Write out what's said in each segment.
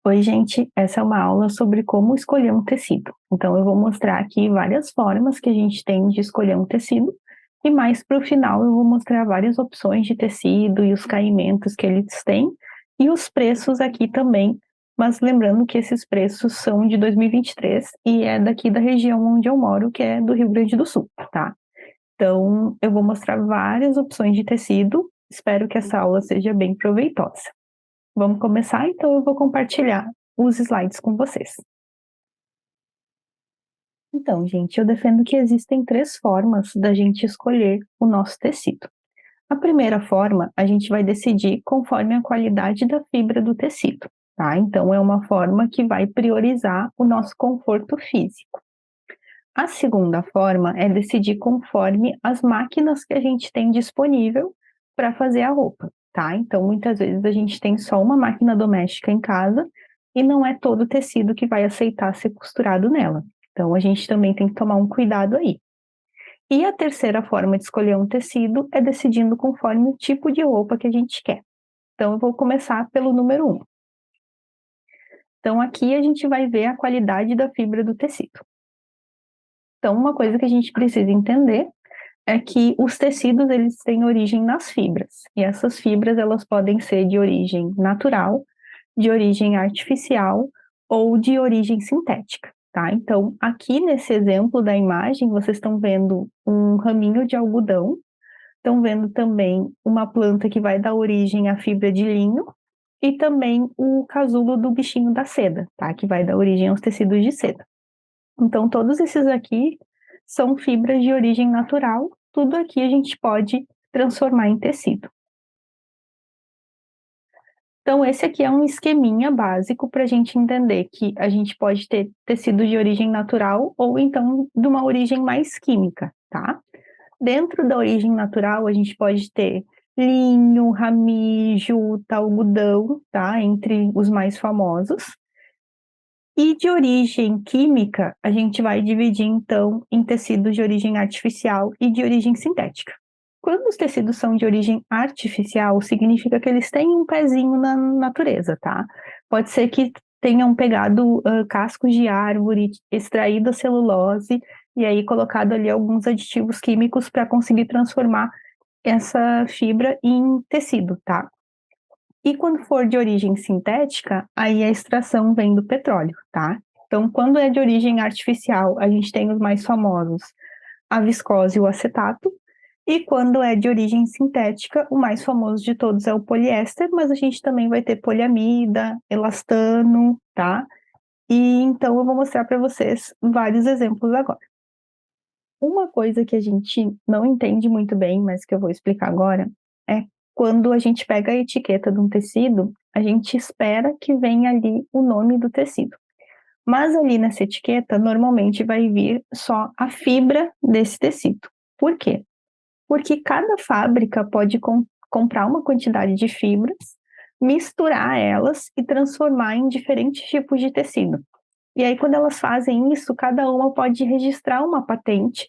Oi, gente, essa é uma aula sobre como escolher um tecido. Então, eu vou mostrar aqui várias formas que a gente tem de escolher um tecido, e mais para o final eu vou mostrar várias opções de tecido e os caimentos que eles têm, e os preços aqui também, mas lembrando que esses preços são de 2023 e é daqui da região onde eu moro, que é do Rio Grande do Sul, tá? Então, eu vou mostrar várias opções de tecido, espero que essa aula seja bem proveitosa. Vamos começar? Então eu vou compartilhar os slides com vocês. Então, gente, eu defendo que existem três formas da gente escolher o nosso tecido. A primeira forma, a gente vai decidir conforme a qualidade da fibra do tecido, tá? Então, é uma forma que vai priorizar o nosso conforto físico. A segunda forma é decidir conforme as máquinas que a gente tem disponível para fazer a roupa, tá? Então, muitas vezes a gente tem só uma máquina doméstica em casa e não é todo o tecido que vai aceitar ser costurado nela. Então, a gente também tem que tomar um cuidado aí. E a terceira forma de escolher um tecido é decidindo conforme o tipo de roupa que a gente quer. Então, eu vou começar pelo número 1. Então, aqui a gente vai ver a qualidade da fibra do tecido. Então, uma coisa que a gente precisa entender é que os tecidos eles têm origem nas fibras, e essas fibras elas podem ser de origem natural, de origem artificial ou de origem sintética, tá? Então, aqui nesse exemplo da imagem, vocês estão vendo um raminho de algodão, estão vendo também uma planta que vai dar origem à fibra de linho, e também o casulo do bichinho da seda, tá? Que vai dar origem aos tecidos de seda. Então, todos esses aqui são fibras de origem natural, tudo aqui a gente pode transformar em tecido. Então, esse aqui é um esqueminha básico para a gente entender que a gente pode ter tecido de origem natural ou então de uma origem mais química, tá? Dentro da origem natural, a gente pode ter linho, rami, juta, algodão, tá? Entre os mais famosos. E de origem química, a gente vai dividir, então, em tecidos de origem artificial e de origem sintética. Quando os tecidos são de origem artificial, significa que eles têm um pezinho na natureza, tá? Pode ser que tenham pegado cascos de árvore, extraído a celulose e aí colocado ali alguns aditivos químicos para conseguir transformar essa fibra em tecido, tá? E quando for de origem sintética, aí a extração vem do petróleo, tá? Então, quando é de origem artificial, a gente tem os mais famosos, a viscose e o acetato. E quando é de origem sintética, o mais famoso de todos é o poliéster, mas a gente também vai ter poliamida, elastano, tá? E então eu vou mostrar para vocês vários exemplos agora. Uma coisa que a gente não entende muito bem, mas que eu vou explicar agora, é quando a gente pega a etiqueta de um tecido, a gente espera que venha ali o nome do tecido. Mas ali nessa etiqueta, normalmente vai vir só a fibra desse tecido. Por quê? Porque cada fábrica pode comprar uma quantidade de fibras, misturar elas e transformar em diferentes tipos de tecido. E aí, quando elas fazem isso, cada uma pode registrar uma patente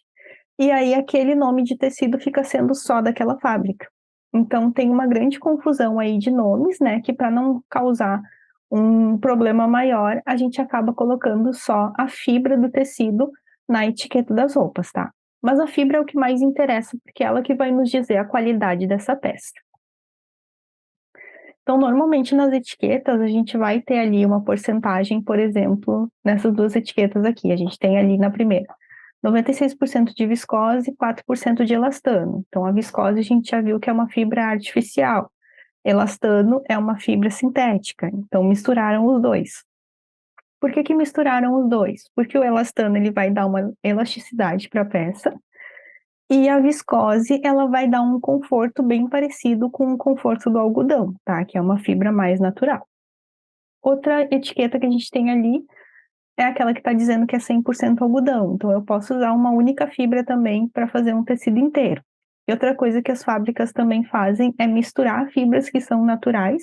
e aí aquele nome de tecido fica sendo só daquela fábrica. Então tem uma grande confusão aí de nomes, né, que para não causar um problema maior, a gente acaba colocando só a fibra do tecido na etiqueta das roupas, tá? Mas a fibra é o que mais interessa, porque é ela que vai nos dizer a qualidade dessa peça. Então, normalmente nas etiquetas, a gente vai ter ali uma porcentagem, por exemplo, nessas duas etiquetas aqui. A gente tem ali na primeira 96% de viscose e 4% de elastano. Então, a viscose a gente já viu que é uma fibra artificial. Elastano é uma fibra sintética. Então, misturaram os dois. Por que misturaram os dois? Porque o elastano ele vai dar uma elasticidade para a peça e a viscose ela vai dar um conforto bem parecido com o conforto do algodão, tá? Que é uma fibra mais natural. Outra etiqueta que a gente tem ali é aquela que está dizendo que é 100% algodão. Então, eu posso usar uma única fibra também para fazer um tecido inteiro. E outra coisa que as fábricas também fazem é misturar fibras que são naturais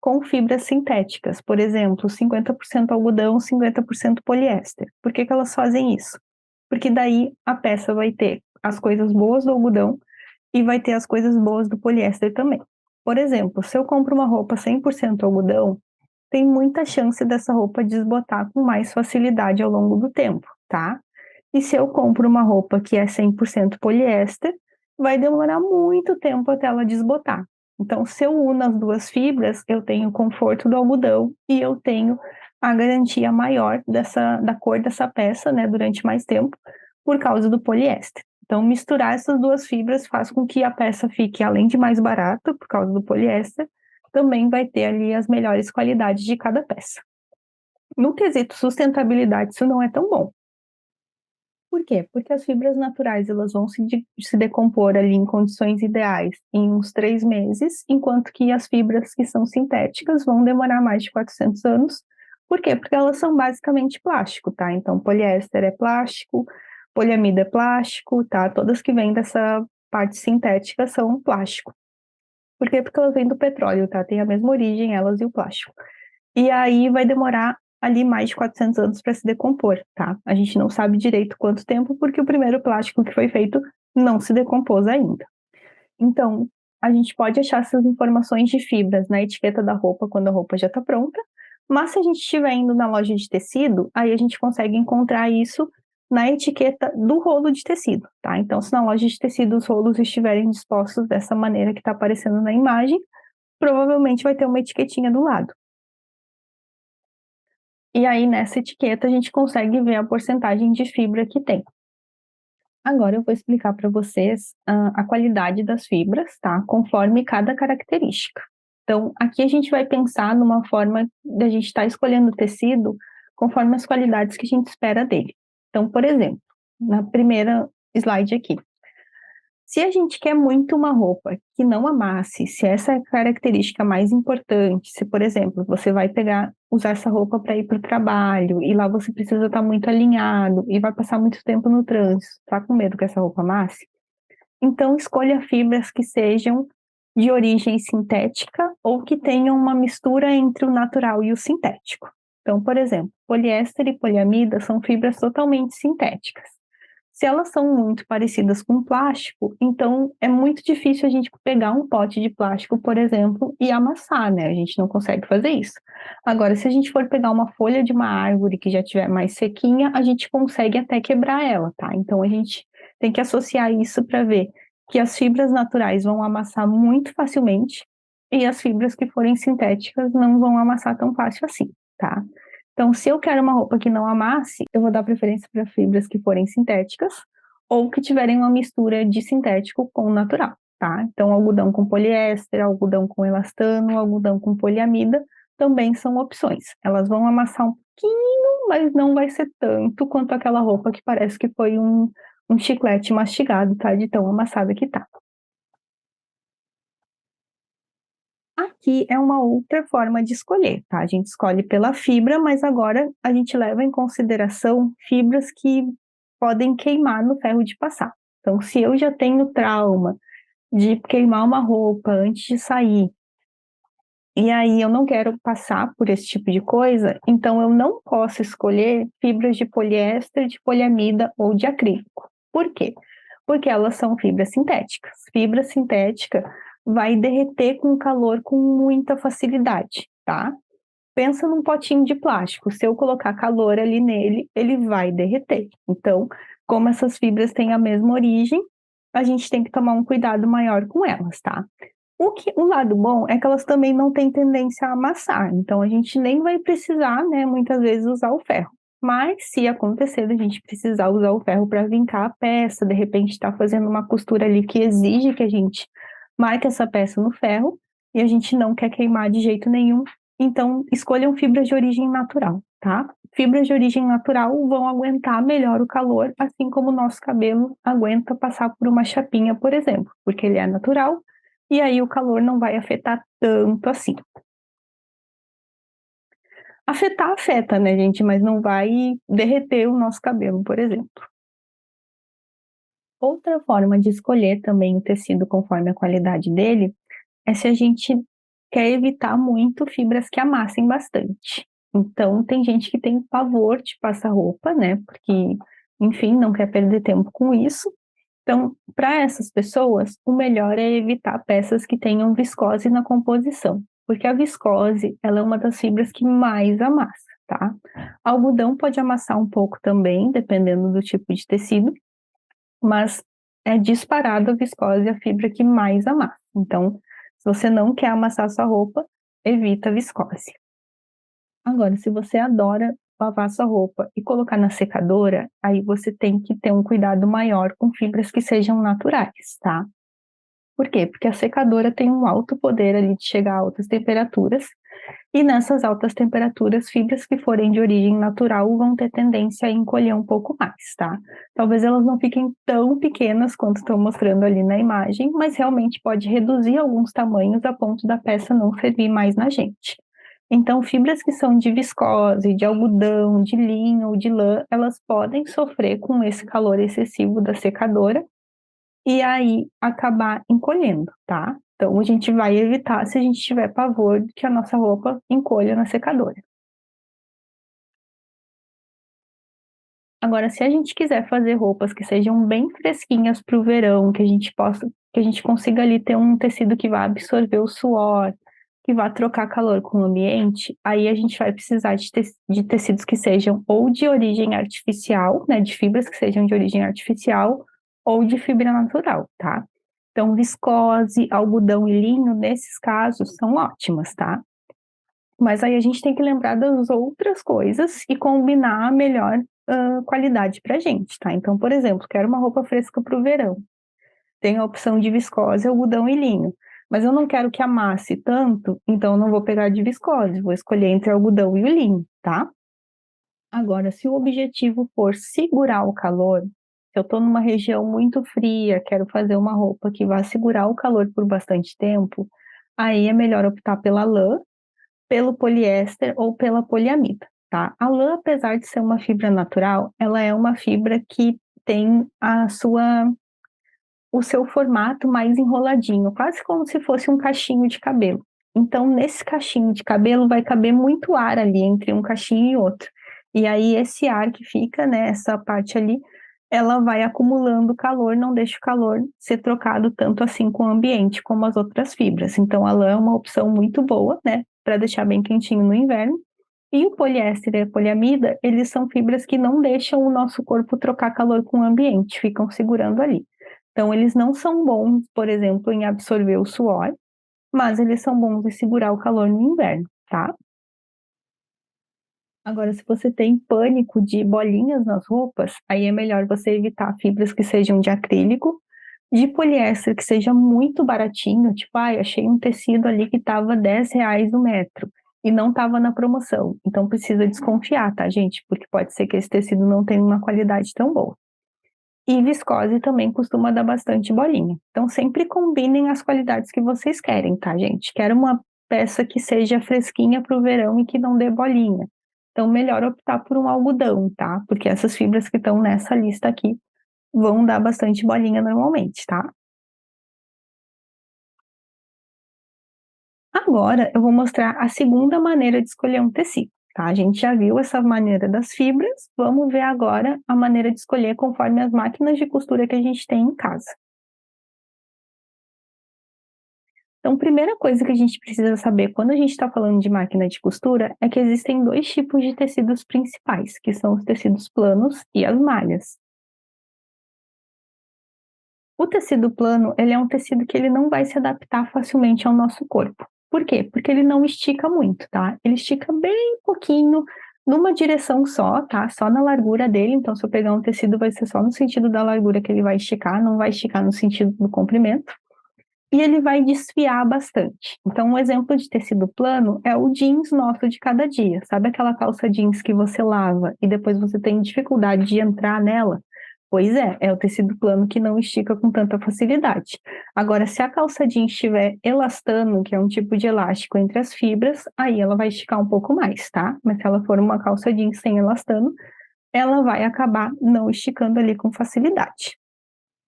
com fibras sintéticas. Por exemplo, 50% algodão, 50% poliéster. Por que elas fazem isso? Porque daí a peça vai ter as coisas boas do algodão e vai ter as coisas boas do poliéster também. Por exemplo, se eu compro uma roupa 100% algodão, tem muita chance dessa roupa desbotar com mais facilidade ao longo do tempo, tá? E se eu compro uma roupa que é 100% poliéster, vai demorar muito tempo até ela desbotar. Então, se eu uno as duas fibras, eu tenho o conforto do algodão e eu tenho a garantia maior da cor dessa peça, né, durante mais tempo, por causa do poliéster. Então, misturar essas duas fibras faz com que a peça fique, além de mais barata, por causa do poliéster, também vai ter ali as melhores qualidades de cada peça. No quesito sustentabilidade, isso não é tão bom. Por quê? Porque as fibras naturais elas vão se decompor ali em condições ideais em uns 3 meses, enquanto que as fibras que são sintéticas vão demorar mais de 400 anos. Por quê? Porque elas são basicamente plástico, tá? Então, poliéster é plástico, poliamida é plástico, tá? Todas que vêm dessa parte sintética são plástico. Por quê? Porque elas vêm do petróleo, tá? Tem a mesma origem, elas e o plástico. E aí vai demorar ali mais de 400 anos para se decompor, tá? A gente não sabe direito quanto tempo, porque o primeiro plástico que foi feito não se decompôs ainda. Então, a gente pode achar essas informações de fibras na etiqueta da roupa quando a roupa já está pronta, mas se a gente estiver indo na loja de tecido, aí a gente consegue encontrar isso na etiqueta do rolo de tecido, tá? Então, se na loja de tecido os rolos estiverem dispostos dessa maneira que está aparecendo na imagem, provavelmente vai ter uma etiquetinha do lado. E aí, nessa etiqueta, a gente consegue ver a porcentagem de fibra que tem. Agora eu vou explicar para vocês a qualidade das fibras, tá? Conforme cada característica. Então, aqui a gente vai pensar numa forma de a gente estar escolhendo o tecido conforme as qualidades que a gente espera dele. Então, por exemplo, na primeira slide aqui, se a gente quer muito uma roupa que não amasse, se essa é a característica mais importante, se, por exemplo, você vai usar essa roupa para ir para o trabalho e lá você precisa estar muito alinhado e vai passar muito tempo no trânsito, tá com medo que essa roupa amasse? Então, escolha fibras que sejam de origem sintética ou que tenham uma mistura entre o natural e o sintético. Então, por exemplo, poliéster e poliamida são fibras totalmente sintéticas. Se elas são muito parecidas com plástico, então é muito difícil a gente pegar um pote de plástico, por exemplo, e amassar, né? A gente não consegue fazer isso. Agora, se a gente for pegar uma folha de uma árvore que já estiver mais sequinha, a gente consegue até quebrar ela, tá? Então a gente tem que associar isso para ver que as fibras naturais vão amassar muito facilmente e as fibras que forem sintéticas não vão amassar tão fácil assim, tá? Então, se eu quero uma roupa que não amasse, eu vou dar preferência para fibras que forem sintéticas ou que tiverem uma mistura de sintético com natural, tá? Então, algodão com poliéster, algodão com elastano, algodão com poliamida também são opções. Elas vão amassar um pouquinho, mas não vai ser tanto quanto aquela roupa que parece que foi um chiclete mastigado, tá? De tão amassada que tá. Aqui é uma outra forma de escolher, tá? A gente escolhe pela fibra, mas agora a gente leva em consideração fibras que podem queimar no ferro de passar. Então, se eu já tenho trauma de queimar uma roupa antes de sair, e aí eu não quero passar por esse tipo de coisa, então eu não posso escolher fibras de poliéster, de poliamida ou de acrílico. Por quê? Porque elas são fibras sintéticas. Fibra sintética vai derreter com calor com muita facilidade, tá? Pensa num potinho de plástico. Se eu colocar calor ali nele, ele vai derreter. Então, como essas fibras têm a mesma origem, a gente tem que tomar um cuidado maior com elas, tá? O lado bom é que elas também não têm tendência a amassar, então a gente nem vai precisar, né, muitas vezes usar o ferro. Mas se acontecer a gente precisar usar o ferro para vincar a peça, de repente está fazendo uma costura ali que exige que a gente marque essa peça no ferro e a gente não quer queimar de jeito nenhum, então escolham fibras de origem natural, tá? Fibras de origem natural vão aguentar melhor o calor, assim como o nosso cabelo aguenta passar por uma chapinha, por exemplo, porque ele é natural e aí o calor não vai afetar tanto assim. Afetar, afeta, né, gente? Mas não vai derreter o nosso cabelo, por exemplo. Outra forma de escolher também o tecido conforme a qualidade dele é se a gente quer evitar muito fibras que amassem bastante. Então, tem gente que tem pavor de passar roupa, né? Porque, enfim, não quer perder tempo com isso. Então, para essas pessoas, o melhor é evitar peças que tenham viscose na composição. Porque a viscose, ela é uma das fibras que mais amassa, tá? Algodão pode amassar um pouco também, dependendo do tipo de tecido, mas é disparado a viscose a fibra que mais amassa. Então, se você não quer amassar sua roupa, evita a viscose. Agora, se você adora lavar sua roupa e colocar na secadora, aí você tem que ter um cuidado maior com fibras que sejam naturais, tá? Por quê? Porque a secadora tem um alto poder ali de chegar a altas temperaturas, e nessas altas temperaturas, fibras que forem de origem natural vão ter tendência a encolher um pouco mais, tá? Talvez elas não fiquem tão pequenas quanto estão mostrando ali na imagem, mas realmente pode reduzir alguns tamanhos a ponto da peça não servir mais na gente. Então, fibras que são de viscose, de algodão, de linho ou de lã, elas podem sofrer com esse calor excessivo da secadora e aí acabar encolhendo, tá? Então, a gente vai evitar se a gente tiver pavor de que a nossa roupa encolha na secadora. Agora, se a gente quiser fazer roupas que sejam bem fresquinhas para o verão, que a gente consiga ali ter um tecido que vá absorver o suor, que vá trocar calor com o ambiente, aí a gente vai precisar de tecidos que sejam ou de origem artificial, né, de fibras que sejam de origem artificial, ou de fibra natural, tá? Então, viscose, algodão e linho, nesses casos, são ótimas, tá? Mas aí a gente tem que lembrar das outras coisas e combinar a melhor qualidade pra gente, tá? Então, por exemplo, quero uma roupa fresca para o verão. Tem a opção de viscose, algodão e linho. Mas eu não quero que amasse tanto, então eu não vou pegar de viscose, vou escolher entre o algodão e o linho, tá? Agora, se o objetivo for segurar o calor, se eu estou numa região muito fria, quero fazer uma roupa que vá segurar o calor por bastante tempo, aí é melhor optar pela lã, pelo poliéster ou pela poliamida, tá? A lã, apesar de ser uma fibra natural, ela é uma fibra que tem o seu formato mais enroladinho, quase como se fosse um cachinho de cabelo. Então, nesse cachinho de cabelo vai caber muito ar ali entre um cachinho e outro. E aí esse ar que fica, né, essa parte ali, ela vai acumulando calor, não deixa o calor ser trocado tanto assim com o ambiente como as outras fibras. Então, a lã é uma opção muito boa, né, para deixar bem quentinho no inverno. E o poliéster e a poliamida, eles são fibras que não deixam o nosso corpo trocar calor com o ambiente, ficam segurando ali. Então, eles não são bons, por exemplo, em absorver o suor, mas eles são bons em segurar o calor no inverno, tá? Agora, se você tem pânico de bolinhas nas roupas, aí é melhor você evitar fibras que sejam de acrílico, de poliéster que seja muito baratinho, tipo, achei um tecido ali que estava R$ 10 o metro e não estava na promoção. Então precisa desconfiar, tá, gente? Porque pode ser que esse tecido não tenha uma qualidade tão boa. E viscose também costuma dar bastante bolinha. Então sempre combinem as qualidades que vocês querem, tá, gente? Quero uma peça que seja fresquinha para o verão e que não dê bolinha. Então melhor optar por um algodão, tá? Porque essas fibras que estão nessa lista aqui vão dar bastante bolinha normalmente, tá? Agora eu vou mostrar a segunda maneira de escolher um tecido, tá? A gente já viu essa maneira das fibras, vamos ver agora a maneira de escolher conforme as máquinas de costura que a gente tem em casa. Então, primeira coisa que a gente precisa saber quando a gente está falando de máquina de costura é que existem dois tipos de tecidos principais, que são os tecidos planos e as malhas. O tecido plano, ele é um tecido que ele não vai se adaptar facilmente ao nosso corpo. Por quê? Porque ele não estica muito, tá? Ele estica bem pouquinho, numa direção só, tá? Só na largura dele. Então, se eu pegar um tecido, vai ser só no sentido da largura que ele vai esticar, não vai esticar no sentido do comprimento. E ele vai desfiar bastante. Então, um exemplo de tecido plano é o jeans nosso de cada dia. Sabe aquela calça jeans que você lava e depois você tem dificuldade de entrar nela? Pois é o tecido plano que não estica com tanta facilidade. Agora, se a calça jeans tiver elastano, que é um tipo de elástico entre as fibras, aí ela vai esticar um pouco mais, tá? Mas se ela for uma calça jeans sem elastano, ela vai acabar não esticando ali com facilidade.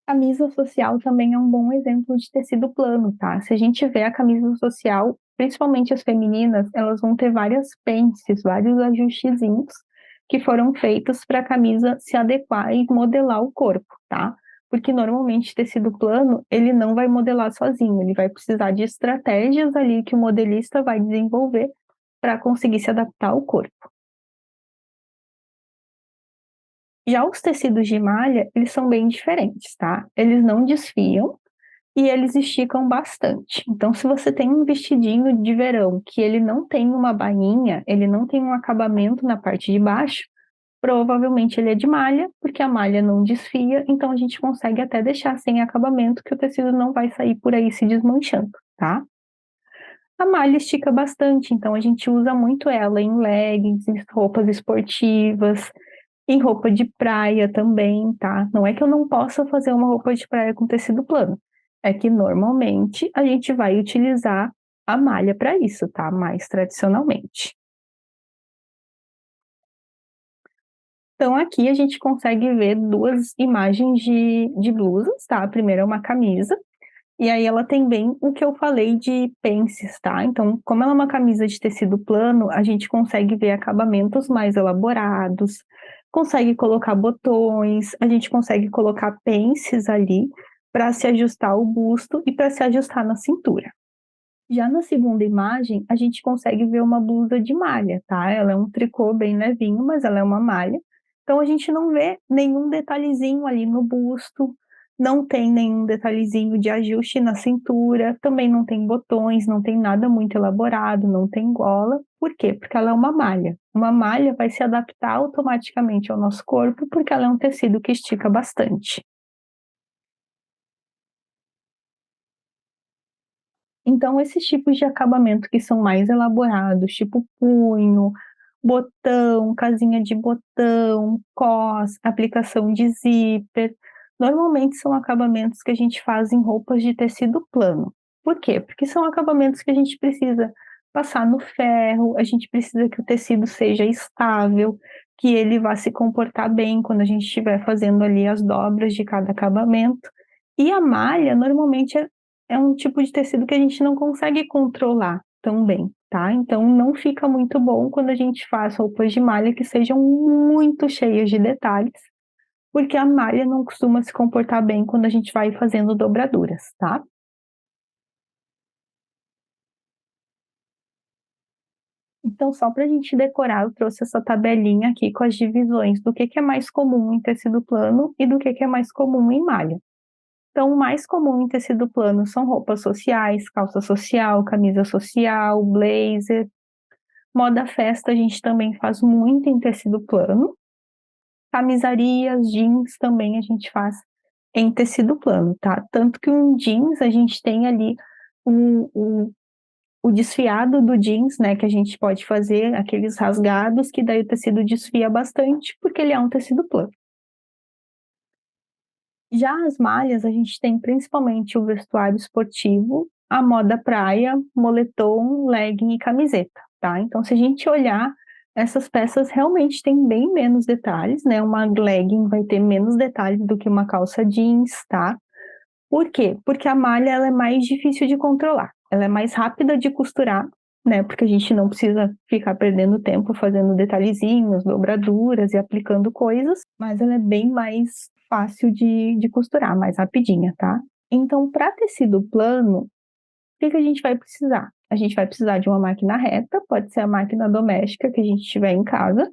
Camisa social também é um bom exemplo de tecido plano, tá? Se a gente vê a camisa social, principalmente as femininas, elas vão ter várias pences, vários ajustezinhos que foram feitos para a camisa se adequar e modelar o corpo, tá? porque normalmente tecido plano, ele não vai modelar sozinho, ele vai precisar de estratégias ali que o modelista vai desenvolver para conseguir se adaptar ao corpo. Já os tecidos de malha, eles são bem diferentes, tá? Eles não desfiam e eles esticam bastante. Então, se você tem um vestidinho de verão que ele não tem uma bainha, ele não tem um acabamento na parte de baixo, provavelmente ele é de malha, porque a malha não desfia, então a gente consegue até deixar sem acabamento, que o tecido não vai sair por aí se desmanchando, tá? A malha estica bastante, então a gente usa muito ela em leggings, em roupas esportivas, em roupa de praia também, tá? Não é que eu não possa fazer uma roupa de praia com tecido plano, é que normalmente a gente vai utilizar a malha para isso, tá? Mais tradicionalmente. Então, aqui a gente consegue ver duas imagens de blusas, tá? A primeira é uma camisa, e aí ela tem bem o que eu falei de pences, tá? Então, como ela é uma camisa de tecido plano, a gente consegue ver acabamentos mais elaborados, consegue colocar botões, a gente consegue colocar pences ali para se ajustar ao busto e para se ajustar na cintura. Já na segunda imagem, a gente consegue ver uma blusa de malha, tá? Ela é um tricô bem levinho, mas ela é uma malha. Então a gente não vê nenhum detalhezinho ali no busto, não tem nenhum detalhezinho de ajuste na cintura, também não tem botões, não tem nada muito elaborado, não tem gola. Por quê? Porque ela é uma malha. Uma malha vai se adaptar automaticamente ao nosso corpo, porque ela é um tecido que estica bastante. Então, esses tipos de acabamento que são mais elaborados, tipo punho, botão, casinha de botão, cos, aplicação de zíper, normalmente são acabamentos que a gente faz em roupas de tecido plano. Por quê? Porque são acabamentos que a gente precisa passar no ferro, a gente precisa que o tecido seja estável, que ele vá se comportar bem quando a gente estiver fazendo ali as dobras de cada acabamento. E a malha, normalmente, é um tipo de tecido que a gente não consegue controlar tão bem, tá? Então não fica muito bom quando a gente faz roupas de malha que sejam muito cheias de detalhes, porque a malha não costuma se comportar bem quando a gente vai fazendo dobraduras, tá? Então, só para a gente decorar, eu trouxe essa tabelinha aqui com as divisões do que é mais comum em tecido plano e do que é mais comum em malha. Então, o mais comum em tecido plano são roupas sociais, calça social, camisa social, blazer. Moda festa a gente também faz muito em tecido plano. Camisarias, jeans também a gente faz em tecido plano, tá? Tanto que um jeans a gente tem ali o desfiado do jeans, né? Que a gente pode fazer aqueles rasgados, que daí o tecido desfia bastante, porque ele é um tecido plano. Já as malhas, a gente tem principalmente o vestuário esportivo, a moda praia, moletom, legging e camiseta, tá? Então, se a gente olhar, essas peças realmente têm bem menos detalhes, né? Uma legging vai ter menos detalhes do que uma calça jeans, tá? Por quê? Porque a malha ela é mais difícil de controlar, ela é mais rápida de costurar, né? Porque a gente não precisa ficar perdendo tempo fazendo detalhezinhos, dobraduras e aplicando coisas, mas ela é bem mais fácil de costurar, mais rapidinha, tá? Então, para tecido plano, o que a gente vai precisar? A gente vai precisar de uma máquina reta, pode ser a máquina doméstica que a gente tiver em casa.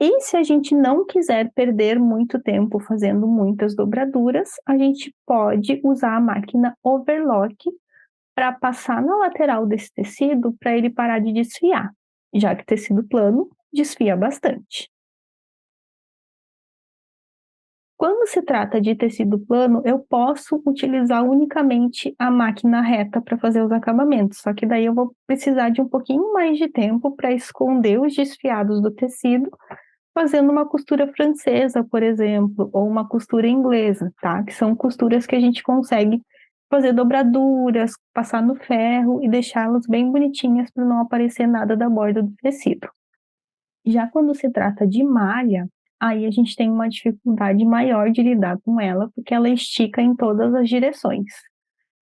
E se a gente não quiser perder muito tempo fazendo muitas dobraduras, a gente pode usar a máquina overlock para passar na lateral desse tecido para ele parar de desfiar, já que tecido plano desfia bastante. Quando se trata de tecido plano, eu posso utilizar unicamente a máquina reta para fazer os acabamentos, só que daí eu vou precisar de um pouquinho mais de tempo para esconder os desfiados do tecido, fazendo uma costura francesa, por exemplo, ou uma costura inglesa, tá? Que são costuras que a gente consegue fazer dobraduras, passar no ferro e deixá-las bem bonitinhas para não aparecer nada da borda do tecido. Já quando se trata de malha, aí a gente tem uma dificuldade maior de lidar com ela, porque ela estica em todas as direções.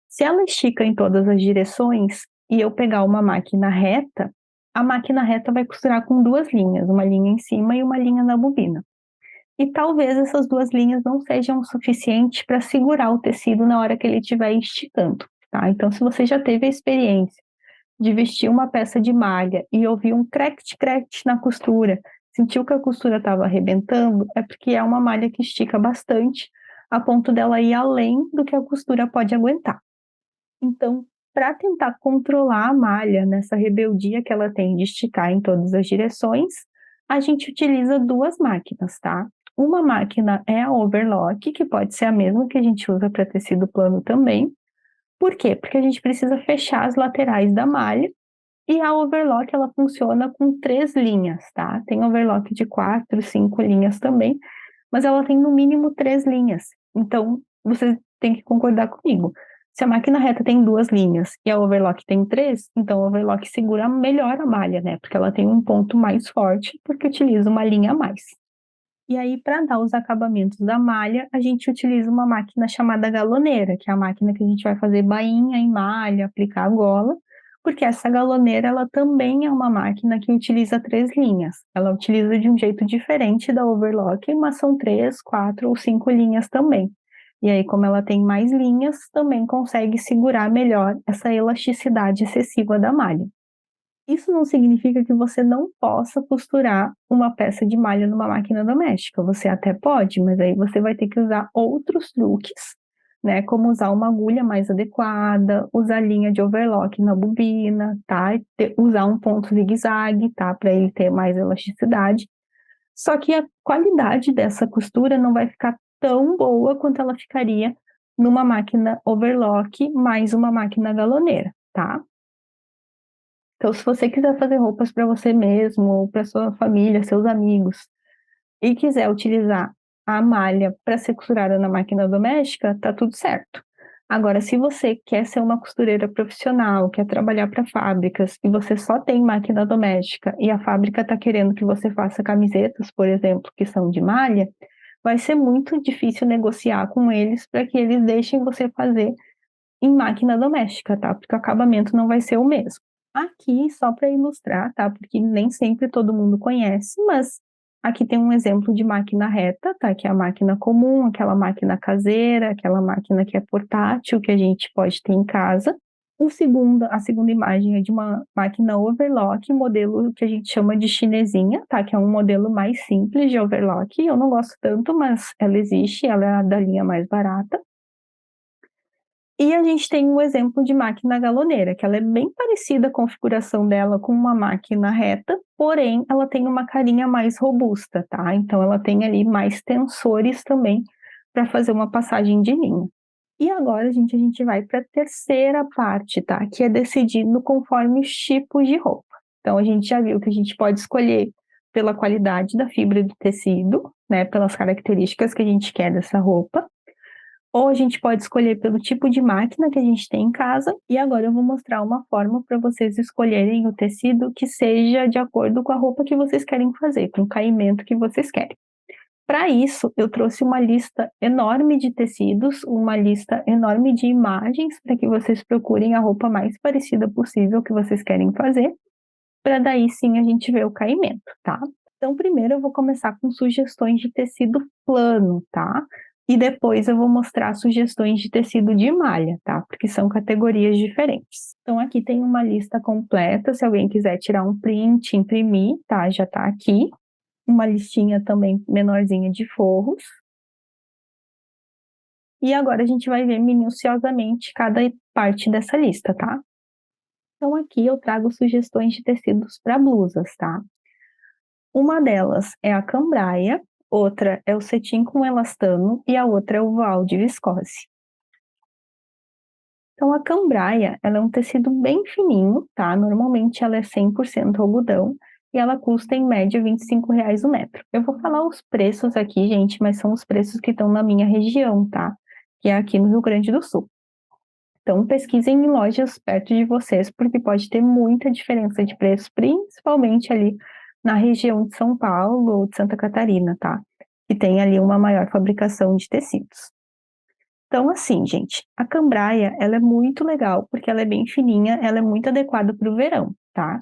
Se ela estica em todas as direções e eu pegar uma máquina reta, a máquina reta vai costurar com duas linhas, uma linha em cima e uma linha na bobina. e talvez essas 2 linhas não sejam o suficiente para segurar o tecido na hora que ele estiver esticando, tá? Então, se você já teve a experiência de vestir uma peça de malha e ouvir um crect na costura, sentiu que a costura estava arrebentando, é porque é uma malha que estica bastante, a ponto dela ir além do que a costura pode aguentar. Então, para tentar controlar a malha nessa rebeldia que ela tem de esticar em todas as direções, a gente utiliza 2 máquinas, tá? Uma máquina é a overlock, que pode ser a mesma que a gente usa para tecido plano também. Por quê? Porque a gente precisa fechar as laterais da malha e a overlock ela funciona com 3 linhas, tá? Tem overlock de 4, 5 linhas também, mas ela tem no mínimo 3 linhas. Então, você tem que concordar comigo. Se a máquina reta tem 2 linhas e a overlock tem 3, então a overlock segura melhor a malha, né? Porque ela tem um ponto mais forte, porque utiliza uma linha a mais. E aí, para dar os acabamentos da malha, a gente utiliza uma máquina chamada galoneira, que é a máquina que a gente vai fazer bainha em malha, aplicar a gola, porque essa galoneira, ela também é uma máquina que utiliza 3 linhas. Ela utiliza de um jeito diferente da overlock, mas são 3, 4 ou 5 linhas também. E aí, como ela tem mais linhas, também consegue segurar melhor essa elasticidade excessiva da malha. Isso não significa que você não possa costurar uma peça de malha numa máquina doméstica. Você até pode, mas aí você vai ter que usar outros truques, né? Como usar uma agulha mais adequada, usar linha de overlock na bobina, tá? Usar um ponto zigue-zague, tá? Para ele ter mais elasticidade. Só que a qualidade dessa costura não vai ficar tão boa quanto ela ficaria numa máquina overlock mais uma máquina galoneira, tá? Então, se você quiser fazer roupas para você mesmo, ou para sua família, seus amigos, e quiser utilizar a malha para ser costurada na máquina doméstica, tá tudo certo. Agora, se você quer ser uma costureira profissional, quer trabalhar para fábricas e você só tem máquina doméstica e a fábrica está querendo que você faça camisetas, por exemplo, que são de malha, vai ser muito difícil negociar com eles para que eles deixem você fazer em máquina doméstica, tá? Porque o acabamento não vai ser o mesmo. Aqui, só para ilustrar, tá? Porque nem sempre todo mundo conhece, mas aqui tem um exemplo de máquina reta, tá? Que é a máquina comum, aquela máquina caseira, aquela máquina que é portátil, que a gente pode ter em casa. A segunda imagem é de uma máquina overlock, modelo que a gente chama de chinesinha, tá? Que é um modelo mais simples de overlock. Eu não gosto tanto, mas ela existe, ela é a da linha mais barata. E a gente tem um exemplo de máquina galoneira, que ela é bem parecida a configuração dela com uma máquina reta, porém ela tem uma carinha mais robusta, tá? Então ela tem ali mais tensores também para fazer uma passagem de linha. E agora, gente, a gente vai para a terceira parte, tá? Que é decidindo conforme os tipos de roupa. Então a gente já viu que a gente pode escolher pela qualidade da fibra do tecido, né? Pelas características que a gente quer dessa roupa. Ou a gente pode escolher pelo tipo de máquina que a gente tem em casa. E agora eu vou mostrar uma forma para vocês escolherem o tecido que seja de acordo com a roupa que vocês querem fazer, com o caimento que vocês querem. Para isso, eu trouxe uma lista enorme de tecidos, uma lista enorme de imagens para que vocês procurem a roupa mais parecida possível que vocês querem fazer, para daí sim a gente ver o caimento, tá? Então, primeiro eu vou começar com sugestões de tecido plano, tá? E depois eu vou mostrar sugestões de tecido de malha, tá? Porque são categorias diferentes. Então, aqui tem uma lista completa, se alguém quiser tirar um print, imprimir, tá? Já tá aqui. Uma listinha também menorzinha de forros. E agora a gente vai ver minuciosamente cada parte dessa lista, tá? Então, aqui eu trago sugestões de tecidos para blusas, tá? Uma delas é a cambraia, outra é o cetim com elastano e a outra é o voal de viscose. Então, a cambraia, ela é um tecido bem fininho, tá? Normalmente ela é 100% algodão e ela custa em média R$ 25 o metro. Eu vou falar os preços aqui, gente, mas são os preços que estão na minha região, tá? Que é aqui no Rio Grande do Sul. Então, pesquisem em lojas perto de vocês, porque pode ter muita diferença de preço, principalmente ali na região de São Paulo ou de Santa Catarina, tá? Que tem ali uma maior fabricação de tecidos. Então, assim, gente, a cambraia, ela é muito legal, porque ela é bem fininha, ela é muito adequada para o verão, tá?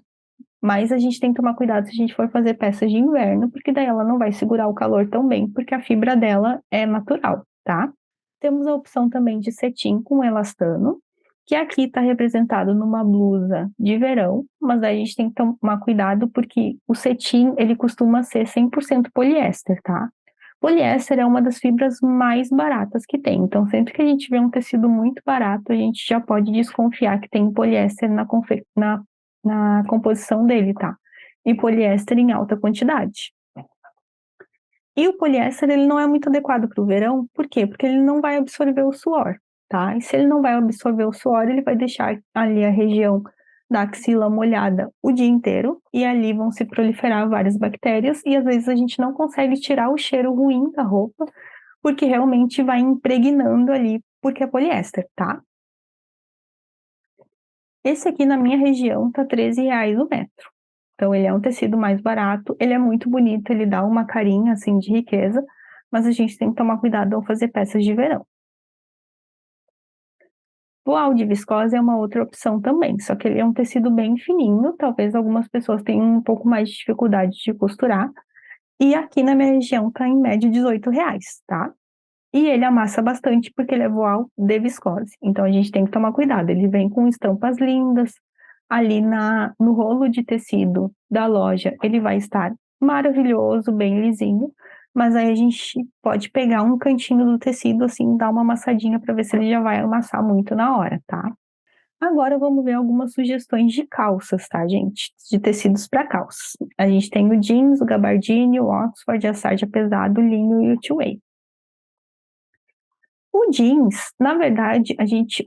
Mas a gente tem que tomar cuidado se a gente for fazer peças de inverno, porque daí ela não vai segurar o calor tão bem, porque a fibra dela é natural, tá? Temos a opção também de cetim com elastano, que aqui está representado numa blusa de verão, mas aí a gente tem que tomar cuidado porque o cetim, ele costuma ser 100% poliéster, tá? Poliéster é uma das fibras mais baratas que tem, então sempre que a gente vê um tecido muito barato, a gente já pode desconfiar que tem poliéster na composição dele, tá? E poliéster em alta quantidade. E o poliéster, ele não é muito adequado para o verão, por quê? Porque ele não vai absorver o suor, tá? E se ele não vai absorver o suor, ele vai deixar ali a região da axila molhada o dia inteiro, e ali vão se proliferar várias bactérias, e às vezes a gente não consegue tirar o cheiro ruim da roupa, porque realmente vai impregnando ali, porque é poliéster, tá? Esse aqui na minha região tá R$ 13 o metro. Então ele é um tecido mais barato, ele é muito bonito, ele dá uma carinha assim de riqueza, mas a gente tem que tomar cuidado ao fazer peças de verão. Voal de viscose é uma outra opção também, só que ele é um tecido bem fininho, talvez algumas pessoas tenham um pouco mais de dificuldade de costurar, e aqui na minha região tá em média R$ 18, tá? E ele amassa bastante porque ele é voal de viscose. Então a gente tem que tomar cuidado. Ele vem com estampas lindas. Ali no rolo de tecido da loja, ele vai estar maravilhoso, bem lisinho. Mas aí a gente pode pegar um cantinho do tecido, assim, dar uma amassadinha para ver se ele já vai amassar muito na hora, tá? Agora vamos ver algumas sugestões de calças, tá, gente? De tecidos para calças. A gente tem o jeans, o gabardine, o Oxford, a sarja pesado, o linho e o two-way. O jeans, na verdade,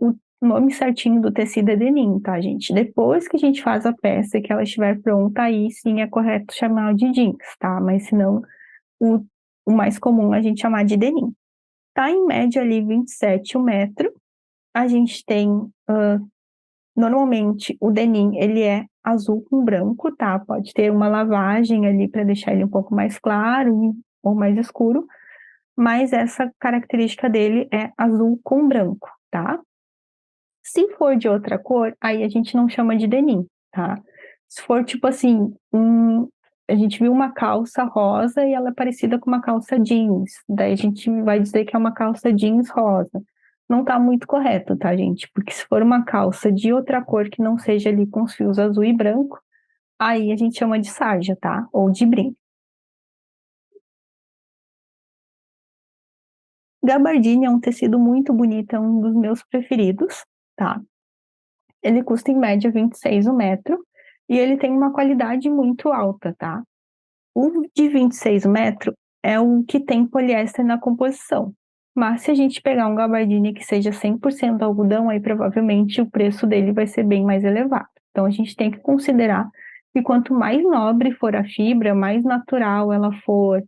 o nome certinho do tecido é denim, tá, gente? Depois que a gente faz a peça e que ela estiver pronta, aí sim é correto chamar de jeans, tá? Mas se não, o, o mais comum é a gente chamar de denim. Tá em média ali 27 o metro. A gente tem, normalmente, o denim, ele é azul com branco, tá? Pode ter uma lavagem ali para deixar ele um pouco mais claro ou mais escuro, mas essa característica dele é azul com branco, tá? Se for de outra cor, aí a gente não chama de denim, tá? Se for tipo assim, a gente viu uma calça rosa e ela é parecida com uma calça jeans, daí a gente vai dizer que é uma calça jeans rosa. Não tá muito correto, tá, gente? Porque se for uma calça de outra cor que não seja ali com os fios azul e branco, aí a gente chama de sarja, tá? Ou de brim. Gabardine é um tecido muito bonito, é um dos meus preferidos, tá? Ele custa em média 26 o metro e ele tem uma qualidade muito alta, tá? O de 26 o metro é o que tem poliéster na composição. Mas se a gente pegar um gabardine que seja 100% algodão, aí provavelmente o preço dele vai ser bem mais elevado. Então a gente tem que considerar que quanto mais nobre for a fibra, mais natural ela for,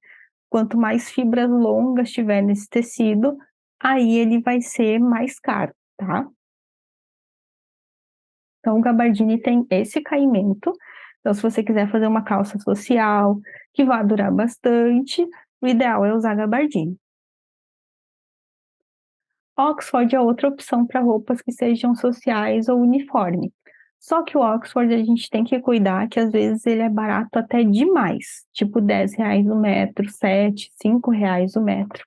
quanto mais fibras longas tiver nesse tecido, aí ele vai ser mais caro, tá? Então, o gabardine tem esse caimento. Então, se você quiser fazer uma calça social, que vai durar bastante, o ideal é usar gabardine. Oxford é outra opção para roupas que sejam sociais ou uniforme. Só que o Oxford a gente tem que cuidar que às vezes ele é barato até demais, tipo R$ 10 o metro, 7, R$ 5 o metro.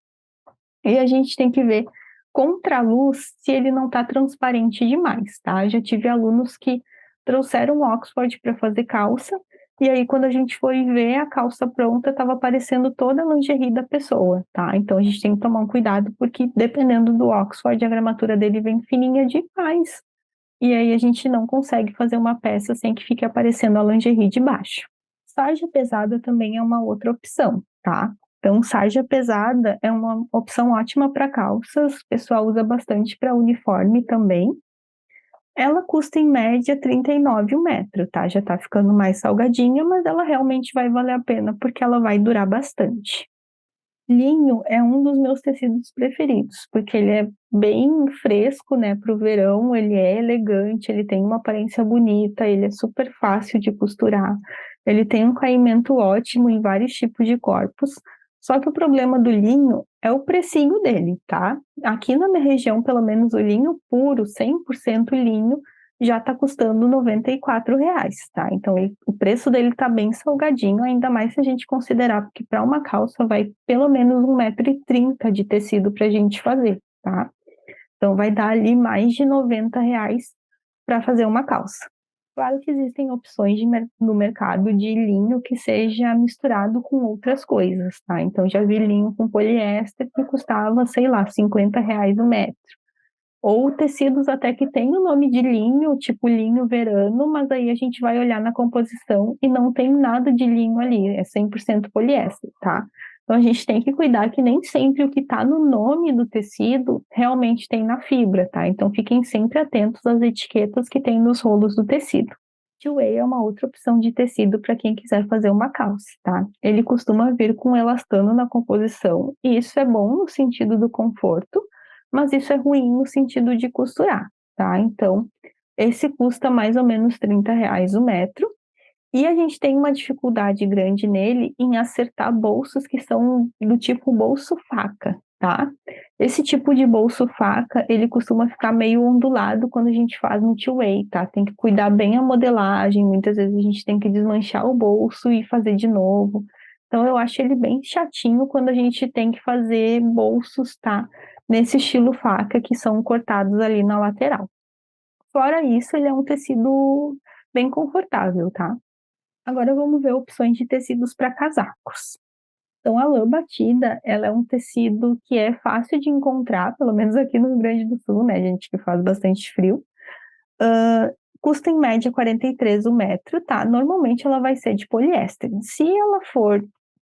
E a gente tem que ver contra a luz se ele não está transparente demais, tá? Já tive alunos que trouxeram o Oxford para fazer calça, e aí quando a gente foi ver a calça pronta, estava aparecendo toda a lingerie da pessoa, tá? Então a gente tem que tomar um cuidado, porque dependendo do Oxford, a gramatura dele vem fininha demais. E aí a gente não consegue fazer uma peça sem que fique aparecendo a lingerie de baixo. Sarja pesada também é uma outra opção, tá? Então, sarja pesada é uma opção ótima para calças, o pessoal usa bastante para uniforme também. Ela custa em média 39 o metro, tá? Já tá ficando mais salgadinha, mas ela realmente vai valer a pena porque ela vai durar bastante. Linho é um dos meus tecidos preferidos, porque ele é bem fresco, né, para o verão, ele é elegante, ele tem uma aparência bonita, ele é super fácil de costurar, ele tem um caimento ótimo em vários tipos de corpos, só que o problema do linho é o precinho dele, tá? Aqui na minha região, pelo menos o linho puro, 100% linho, já está custando R$ 94, tá? Então, o preço dele está bem salgadinho, ainda mais se a gente considerar que para uma calça vai pelo menos 1,30 m de tecido para a gente fazer, tá? Então, vai dar ali mais de R$ 90 para fazer uma calça. Claro que existem opções no mercado de linho que seja misturado com outras coisas, tá? Então, já vi linho com poliéster que custava, sei lá, R$ 50 o metro. Ou tecidos até que tem o nome de linho, tipo linho verano, mas aí a gente vai olhar na composição e não tem nada de linho ali, é 100% poliéster, tá? Então a gente tem que cuidar que nem sempre o que está no nome do tecido realmente tem na fibra, tá? Então fiquem sempre atentos às etiquetas que tem nos rolos do tecido. Two-way é uma outra opção de tecido para quem quiser fazer uma calça, tá? Ele costuma vir com elastano na composição, e isso é bom no sentido do conforto, mas isso é ruim no sentido de costurar, tá? Então, esse custa mais ou menos R$ 30 o metro, e a gente tem uma dificuldade grande nele em acertar bolsos que são do tipo bolso faca, tá? Esse tipo de bolso faca, ele costuma ficar meio ondulado quando a gente faz no two-way, tá? Tem que cuidar bem a modelagem, muitas vezes a gente tem que desmanchar o bolso e fazer de novo. Então eu acho ele bem chatinho quando a gente tem que fazer bolsos, tá? Nesse estilo faca que são cortados ali na lateral. Fora isso, ele é um tecido bem confortável, tá? Agora vamos ver opções de tecidos para casacos. Então, a lã batida, ela é um tecido que é fácil de encontrar, pelo menos aqui no Rio Grande do Sul, né, gente, que faz bastante frio. Custa em média 43 o metro, tá? Normalmente ela vai ser de poliéster. Se ela for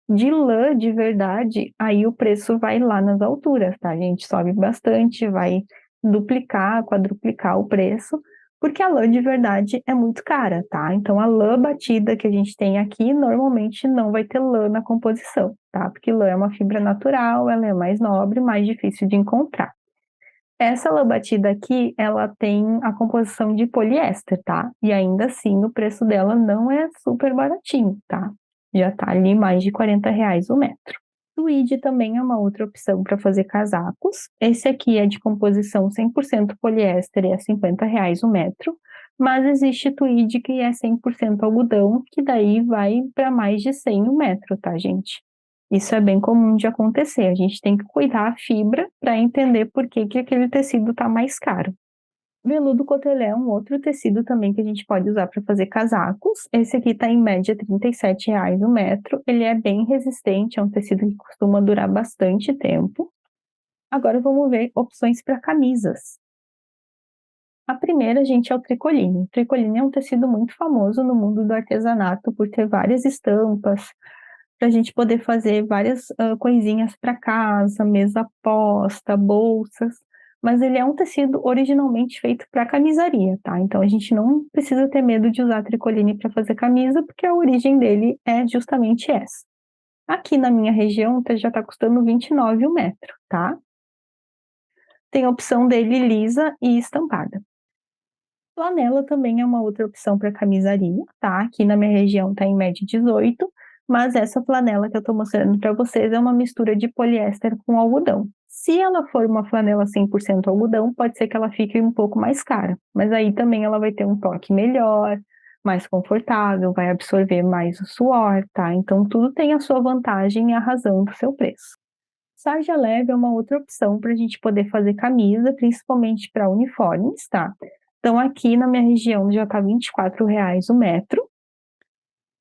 de lã de verdade, aí o preço vai lá nas alturas, tá? A gente sobe bastante, vai duplicar, quadruplicar o preço, porque a lã de verdade é muito cara, tá? Então a lã batida que a gente tem aqui normalmente não vai ter lã na composição, tá? Porque lã é uma fibra natural, ela é mais nobre, mais difícil de encontrar. Essa lã batida aqui, ela tem a composição de poliéster, tá? E ainda assim, o preço dela não é super baratinho, tá? Já tá ali mais de R$ 40 o metro. Tweed também é uma outra opção para fazer casacos. Esse aqui é de composição 100% poliéster e é R$ 50 o metro. Mas existe tweed que é 100% algodão, que daí vai para mais de 100 o metro, tá, gente? Isso é bem comum de acontecer. A gente tem que cuidar a fibra para entender por que que aquele tecido está mais caro. Veludo cotelé é um outro tecido também que a gente pode usar para fazer casacos. Esse aqui está em média R$ 37 o metro. Ele é bem resistente, é um tecido que costuma durar bastante tempo. Agora vamos ver opções para camisas. A primeira, gente, é o tricoline. O tricoline é um tecido muito famoso no mundo do artesanato por ter várias estampas, para a gente poder fazer várias coisinhas para casa, mesa posta, bolsas. Mas ele é um tecido originalmente feito para camisaria, tá? Então a gente não precisa ter medo de usar tricoline para fazer camisa, porque a origem dele é justamente essa. Aqui na minha região já está custando 29 o metro, tá? Tem a opção dele lisa e estampada. Flanela também é uma outra opção para camisaria, tá? Aqui na minha região está em média 18, mas essa flanela que eu estou mostrando para vocês é uma mistura de poliéster com algodão. Se ela for uma flanela 100% algodão, pode ser que ela fique um pouco mais cara, mas aí também ela vai ter um toque melhor, mais confortável, vai absorver mais o suor, tá? Então tudo tem a sua vantagem e a razão do seu preço. Sarja leve é uma outra opção para a gente poder fazer camisa, principalmente para uniformes, tá? Então, aqui na minha região já tá R$ 24 o metro.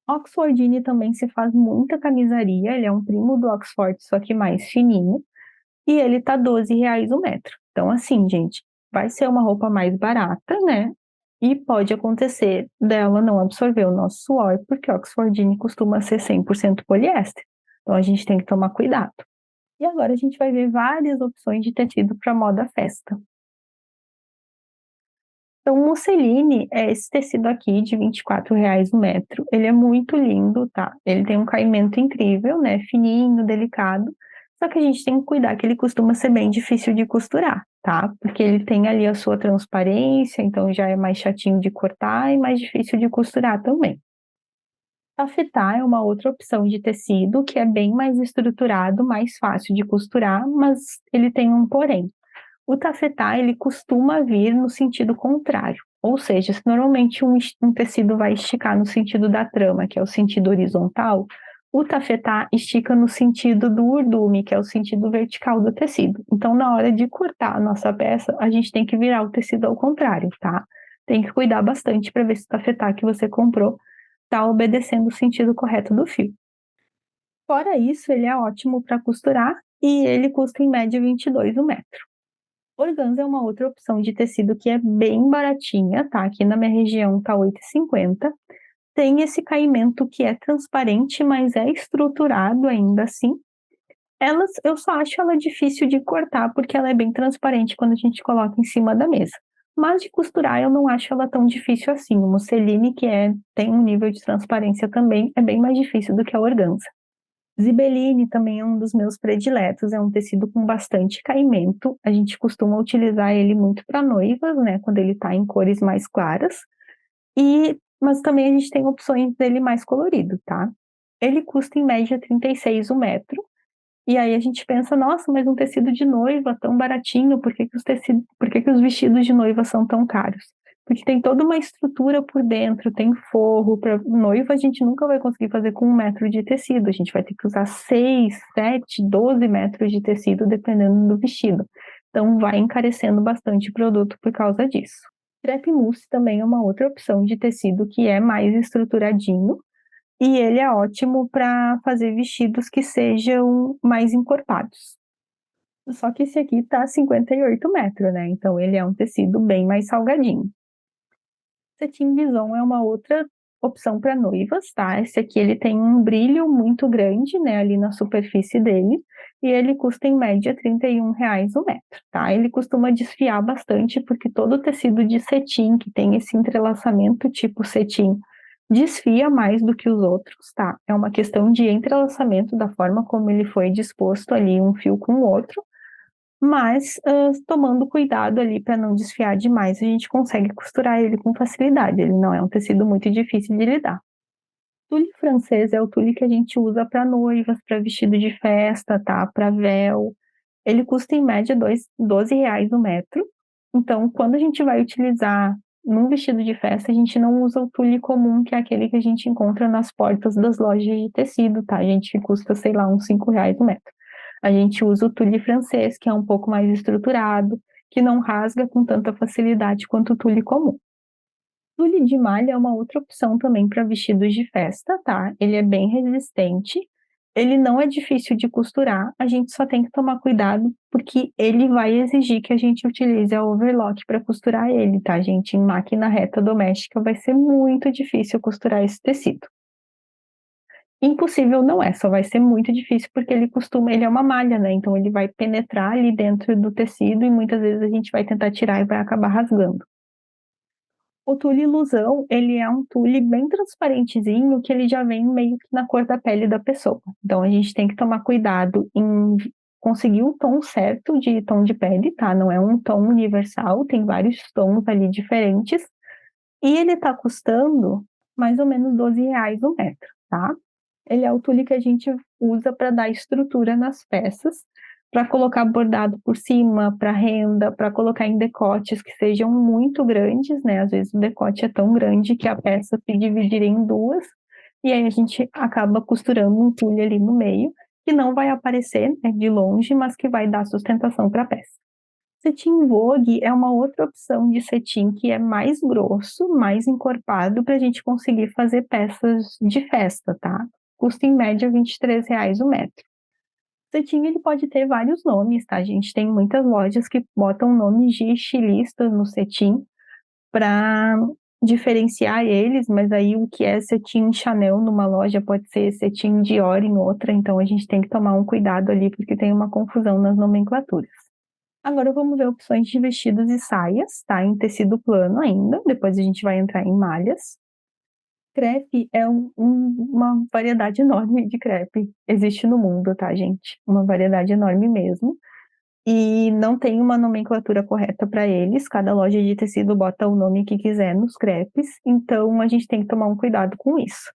Oxfordine também se faz muita camisaria, ele é um primo do Oxford, só que mais fininho. E ele tá R$ 12 o metro. Então, assim, gente, vai ser uma roupa mais barata, né? E pode acontecer dela não absorver o nosso suor, porque Oxfordine costuma ser 100% poliéster. Então, a gente tem que tomar cuidado. E agora a gente vai ver várias opções de tecido para moda festa. Então, o musseline é esse tecido aqui de R$ 24 o metro. Ele é muito lindo, tá? Ele tem um caimento incrível, né? Fininho, delicado. Só que a gente tem que cuidar que ele costuma ser bem difícil de costurar, tá? Porque ele tem ali a sua transparência, então já é mais chatinho de cortar e mais difícil de costurar também. Tafetá é uma outra opção de tecido que é bem mais estruturado, mais fácil de costurar, mas ele tem um porém. O tafetá, ele costuma vir no sentido contrário. Ou seja, se normalmente um tecido vai esticar no sentido da trama, que é o sentido horizontal, o tafetá estica no sentido do urdume, que é o sentido vertical do tecido. Então, na hora de cortar a nossa peça, a gente tem que virar o tecido ao contrário, tá? Tem que cuidar bastante para ver se o tafetá que você comprou está obedecendo o sentido correto do fio. Fora isso, ele é ótimo para costurar e ele custa em média 22 o metro. Organza é uma outra opção de tecido que é bem baratinha, tá? Aqui na minha região tá 8,50. Tem esse caimento que é transparente, mas é estruturado ainda assim. Eu só acho ela difícil de cortar porque ela é bem transparente quando a gente coloca em cima da mesa. Mas de costurar eu não acho ela tão difícil assim. O musseline, tem um nível de transparência também, é bem mais difícil do que a organza. Zibeline também é um dos meus prediletos, é um tecido com bastante caimento. A gente costuma utilizar ele muito para noivas, né, quando ele está em cores mais claras. Mas também a gente tem opções dele mais colorido, tá? Ele custa em média 36 o metro. E aí a gente pensa, nossa, mas um tecido de noiva tão baratinho, por que que os vestidos de noiva são tão caros? Porque tem toda uma estrutura por dentro, tem forro. Para noiva, a gente nunca vai conseguir fazer com 1 metro de tecido. A gente vai ter que usar 6, 7, 12 metros de tecido, dependendo do vestido. Então, vai encarecendo bastante o produto por causa disso. Crepe mousse também é uma outra opção de tecido que é mais estruturadinho. E ele é ótimo para fazer vestidos que sejam mais encorpados. Só que esse aqui tá 58 metros, né? Então ele é um tecido bem mais salgadinho. Cetim Bison é uma outra opção para noivas, tá? Esse aqui ele tem um brilho muito grande, né, ali na superfície dele, e ele custa em média R$ 31 o metro, tá? Ele costuma desfiar bastante porque todo tecido de cetim que tem esse entrelaçamento tipo cetim desfia mais do que os outros, tá? É uma questão de entrelaçamento da forma como ele foi disposto ali um fio com o outro, mas tomando cuidado ali para não desfiar demais, a gente consegue costurar ele com facilidade. Ele não é um tecido muito difícil de lidar. Tule francês é o tule que a gente usa para noivas, para vestido de festa, tá? Para véu. Ele custa em média R$ 12 o metro. Então, quando a gente vai utilizar num vestido de festa, a gente não usa o tule comum, que é aquele que a gente encontra nas portas das lojas de tecido, tá? A gente que custa, sei lá, uns R$ 5 o metro. A gente usa o tule francês, que é um pouco mais estruturado, que não rasga com tanta facilidade quanto o tule comum. Tule de malha é uma outra opção também para vestidos de festa, tá? Ele é bem resistente, ele não é difícil de costurar, a gente só tem que tomar cuidado porque ele vai exigir que a gente utilize a overlock para costurar ele, tá, gente? Em máquina reta doméstica vai ser muito difícil costurar esse tecido. Impossível não é, só vai ser muito difícil porque ele é uma malha, né? Então ele vai penetrar ali dentro do tecido e muitas vezes a gente vai tentar tirar e vai acabar rasgando. O tule ilusão, ele é um tule bem transparentezinho que ele já vem meio que na cor da pele da pessoa. Então a gente tem que tomar cuidado em conseguir o tom certo de tom de pele, tá? Não é um tom universal, tem vários tons ali diferentes. E ele tá custando mais ou menos R$ 12 o metro, tá? Ele é o tule que a gente usa para dar estrutura nas peças, para colocar bordado por cima, para renda, para colocar em decotes que sejam muito grandes, né? Às vezes o decote é tão grande que a peça se dividiria em duas, e aí a gente acaba costurando um tule ali no meio, que não vai aparecer, né, de longe, mas que vai dar sustentação para a peça. Cetim vogue é uma outra opção de cetim que é mais grosso, mais encorpado, para a gente conseguir fazer peças de festa, tá? Custa em média R$ 23 o metro. Cetim ele pode ter vários nomes, tá? A gente tem muitas lojas que botam nomes de estilistas no cetim para diferenciar eles, mas aí o que é cetim Chanel numa loja pode ser cetim Dior em outra, então a gente tem que tomar um cuidado ali porque tem uma confusão nas nomenclaturas. Agora vamos ver opções de vestidos e saias, tá? Em tecido plano ainda, depois a gente vai entrar em malhas. Crepe é uma variedade enorme de crepe. Existe no mundo, tá, gente? Uma variedade enorme mesmo. E não tem uma nomenclatura correta para eles. Cada loja de tecido bota o nome que quiser nos crepes. Então a gente tem que tomar um cuidado com isso.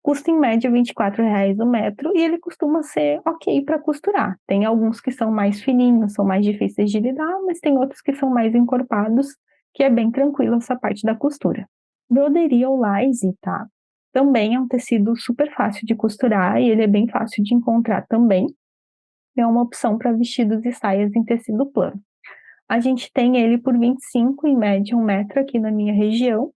Custa em média R$ 24 o metro e ele costuma ser ok para costurar. Tem alguns que são mais fininhos, são mais difíceis de lidar, mas tem outros que são mais encorpados, que é bem tranquilo essa parte da costura. Broderie ou lace, tá? Também é um tecido super fácil de costurar e ele é bem fácil de encontrar também. É uma opção para vestidos e saias em tecido plano. A gente tem ele por 25, em média, 1 metro aqui na minha região,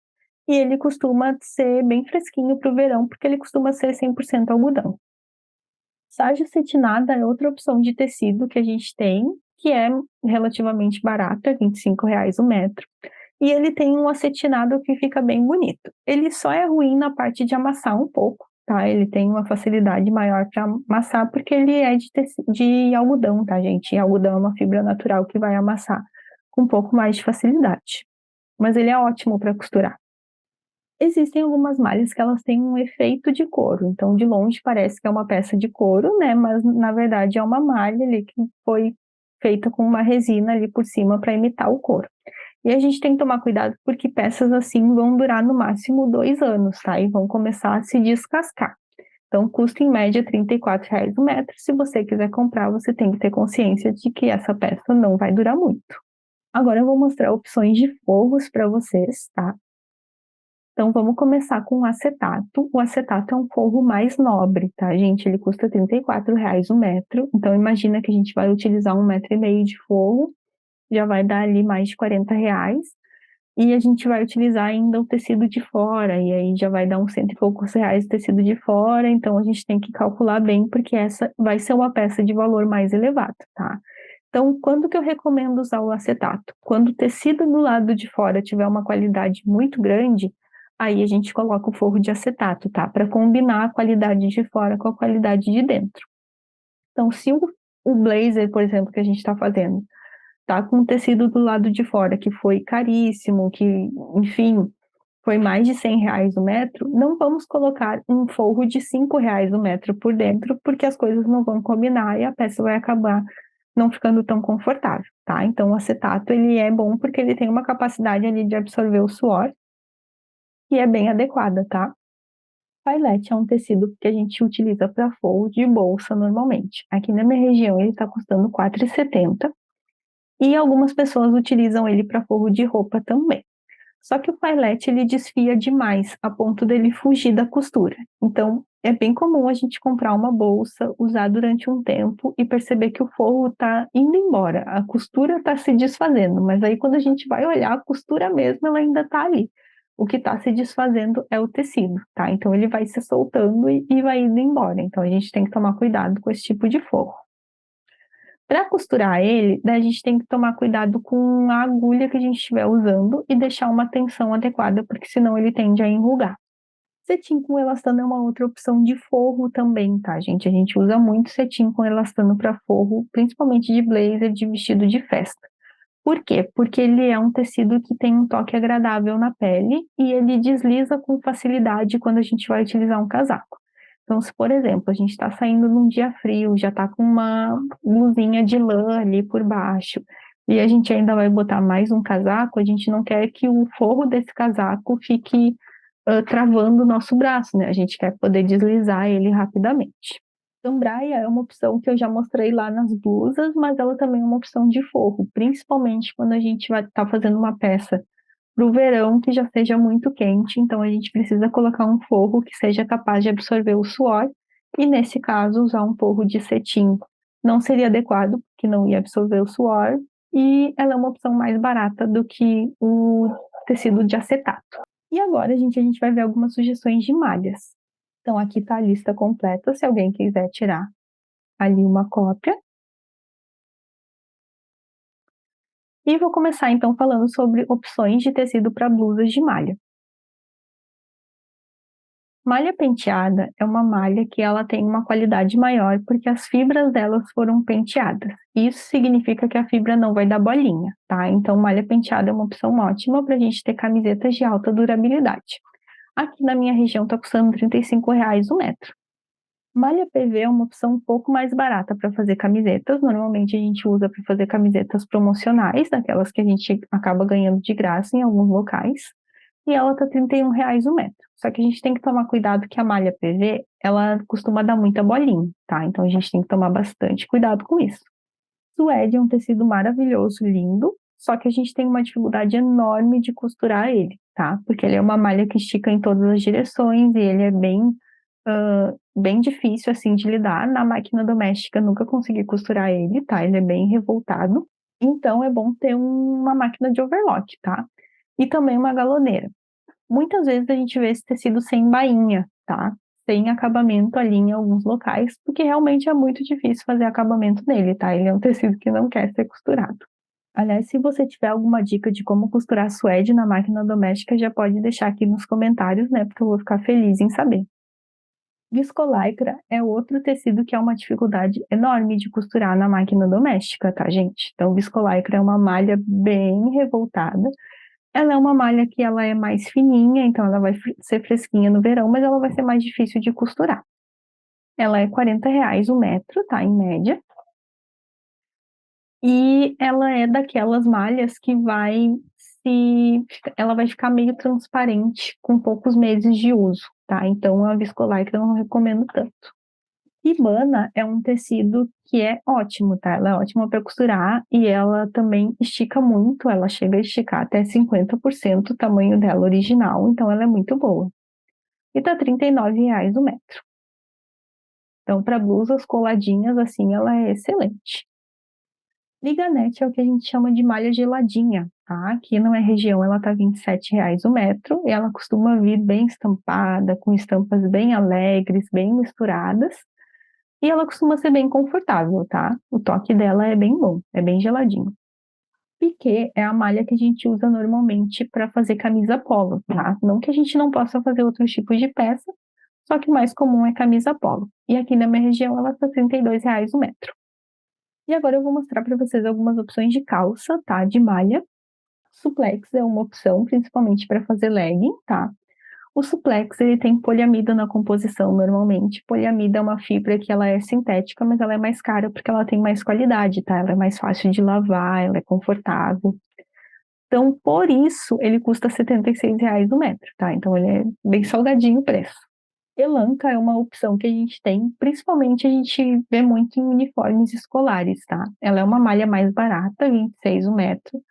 e ele costuma ser bem fresquinho para o verão, porque ele costuma ser 100% algodão. Sarja cetinada é outra opção de tecido que a gente tem, que é relativamente barato, é R$ 25 o metro. E ele tem um acetinado que fica bem bonito. Ele só é ruim na parte de amassar um pouco, tá? Ele tem uma facilidade maior para amassar, porque ele é de algodão, tá, gente? E algodão é uma fibra natural que vai amassar com um pouco mais de facilidade. Mas ele é ótimo para costurar. Existem algumas malhas que elas têm um efeito de couro, então de longe parece que é uma peça de couro, né? Mas na verdade é uma malha ali que foi feita com uma resina ali por cima para imitar o couro. E a gente tem que tomar cuidado porque peças assim vão durar no máximo 2 anos, tá? E vão começar a se descascar. Então custa em média R$ 34 o metro. Se você quiser comprar, você tem que ter consciência de que essa peça não vai durar muito. Agora eu vou mostrar opções de forros para vocês, tá? Então, vamos começar com o acetato. O acetato é um forro mais nobre, tá, gente? Ele custa R$ 34 o metro. Então, imagina que a gente vai utilizar 1,5 metro de forro, já vai dar ali mais de R$ 40. E a gente vai utilizar ainda o tecido de fora, e aí já vai dar uns cento e poucos reais o tecido de fora. Então, a gente tem que calcular bem, porque essa vai ser uma peça de valor mais elevado, tá? Então, quando que eu recomendo usar o acetato? Quando o tecido do lado de fora tiver uma qualidade muito grande, aí a gente coloca o forro de acetato, tá? Para combinar a qualidade de fora com a qualidade de dentro. Então, se o blazer, por exemplo, que a gente está fazendo, tá com o tecido do lado de fora que foi caríssimo, que, enfim, foi mais de R$ 100 o metro, não vamos colocar um forro de R$ 5 o metro por dentro, porque as coisas não vão combinar e a peça vai acabar não ficando tão confortável, tá? Então, o acetato, ele é bom porque ele tem uma capacidade ali de absorver o suor e é bem adequada, tá? Pailete é um tecido que a gente utiliza para forro de bolsa normalmente. Aqui na minha região ele está custando R$ 4,70 e algumas pessoas utilizam ele para forro de roupa também. Só que o pailete ele desfia demais a ponto dele fugir da costura. Então é bem comum a gente comprar uma bolsa, usar durante um tempo e perceber que o forro está indo embora, a costura está se desfazendo, mas aí quando a gente vai olhar a costura mesmo, ela ainda está ali. O que está se desfazendo é o tecido, tá? Então ele vai se soltando e vai indo embora. Então a gente tem que tomar cuidado com esse tipo de forro. Para costurar ele, daí a gente tem que tomar cuidado com a agulha que a gente estiver usando e deixar uma tensão adequada, porque senão ele tende a enrugar. Cetim com elastano é uma outra opção de forro também, tá, gente? A gente usa muito cetim com elastano para forro, principalmente de blazer, de vestido de festa. Por quê? Porque ele é um tecido que tem um toque agradável na pele e ele desliza com facilidade quando a gente vai utilizar um casaco. Então, se por exemplo, a gente está saindo num dia frio, já está com uma blusinha de lã ali por baixo, e a gente ainda vai botar mais um casaco, a gente não quer que o forro desse casaco fique travando o nosso braço, né? A gente quer poder deslizar ele rapidamente. Cambraia é uma opção que eu já mostrei lá nas blusas, mas ela também é uma opção de forro, principalmente quando a gente vai estar fazendo uma peça para o verão que já seja muito quente, então a gente precisa colocar um forro que seja capaz de absorver o suor, e nesse caso usar um forro de cetim não seria adequado, porque não ia absorver o suor, e ela é uma opção mais barata do que o tecido de acetato. E agora, gente, a gente vai ver algumas sugestões de malhas. Então, aqui está a lista completa, se alguém quiser tirar ali uma cópia. E vou começar, então, falando sobre opções de tecido para blusas de malha. Malha penteada é uma malha que ela tem uma qualidade maior porque as fibras delas foram penteadas. Isso significa que a fibra não vai dar bolinha, tá? Então, malha penteada é uma opção ótima para a gente ter camisetas de alta durabilidade. Aqui na minha região está custando R$ 35 o metro. Malha PV é uma opção um pouco mais barata para fazer camisetas. Normalmente a gente usa para fazer camisetas promocionais, daquelas que a gente acaba ganhando de graça em alguns locais. E ela tá R$ 31 o metro. Só que a gente tem que tomar cuidado que a malha PV, ela costuma dar muita bolinha, tá? Então a gente tem que tomar bastante cuidado com isso. Suede é um tecido maravilhoso, lindo, só que a gente tem uma dificuldade enorme de costurar ele, tá? Porque ele é uma malha que estica em todas as direções e ele é bem difícil, assim, de lidar. Na máquina doméstica, nunca consegui costurar ele, tá? Ele é bem revoltado. Então, é bom ter uma máquina de overlock, tá? E também uma galoneira. Muitas vezes a gente vê esse tecido sem bainha, tá? Sem acabamento ali em alguns locais, porque realmente é muito difícil fazer acabamento nele, tá? Ele é um tecido que não quer ser costurado. Aliás, se você tiver alguma dica de como costurar suede na máquina doméstica, já pode deixar aqui nos comentários, né? Porque eu vou ficar feliz em saber. Viscolaicra é outro tecido que é uma dificuldade enorme de costurar na máquina doméstica, tá, gente? Então, viscolaicra é uma malha bem revoltada. Ela é uma malha que ela é mais fininha, então ela vai ser fresquinha no verão, mas ela vai ser mais difícil de costurar. Ela é R$ 40 o metro, tá, em média. E ela é daquelas malhas que ela vai ficar meio transparente com poucos meses de uso, tá? Então a viscolaicra eu não recomendo tanto. Ribana é um tecido que é ótimo, tá? Ela é ótima para costurar e ela também estica muito, ela chega a esticar até 50% o tamanho dela original, então ela é muito boa. E tá R$ 39 o metro. Então, para blusas coladinhas, assim, ela é excelente. Liganete é o que a gente chama de malha geladinha, tá? Aqui não é região, ela tá R$ 27 o metro e ela costuma vir bem estampada, com estampas bem alegres, bem misturadas. E ela costuma ser bem confortável, tá? O toque dela é bem bom, é bem geladinho. Piquê é a malha que a gente usa normalmente para fazer camisa polo, tá? Não que a gente não possa fazer outros tipos de peça, só que o mais comum é camisa polo. E aqui na minha região ela está R$ 32 o metro. E agora eu vou mostrar para vocês algumas opções de calça, tá? De malha. Suplex é uma opção, principalmente para fazer legging, tá? O suplex, ele tem poliamida na composição normalmente. Poliamida é uma fibra que ela é sintética, mas ela é mais cara porque ela tem mais qualidade, tá? Ela é mais fácil de lavar, ela é confortável. Então, por isso, ele custa R$ 76 o metro, tá? Então, ele é bem salgadinho o preço. Elanca é uma opção que a gente tem, principalmente a gente vê muito em uniformes escolares, tá? Ela é uma malha mais barata, 26 o metro.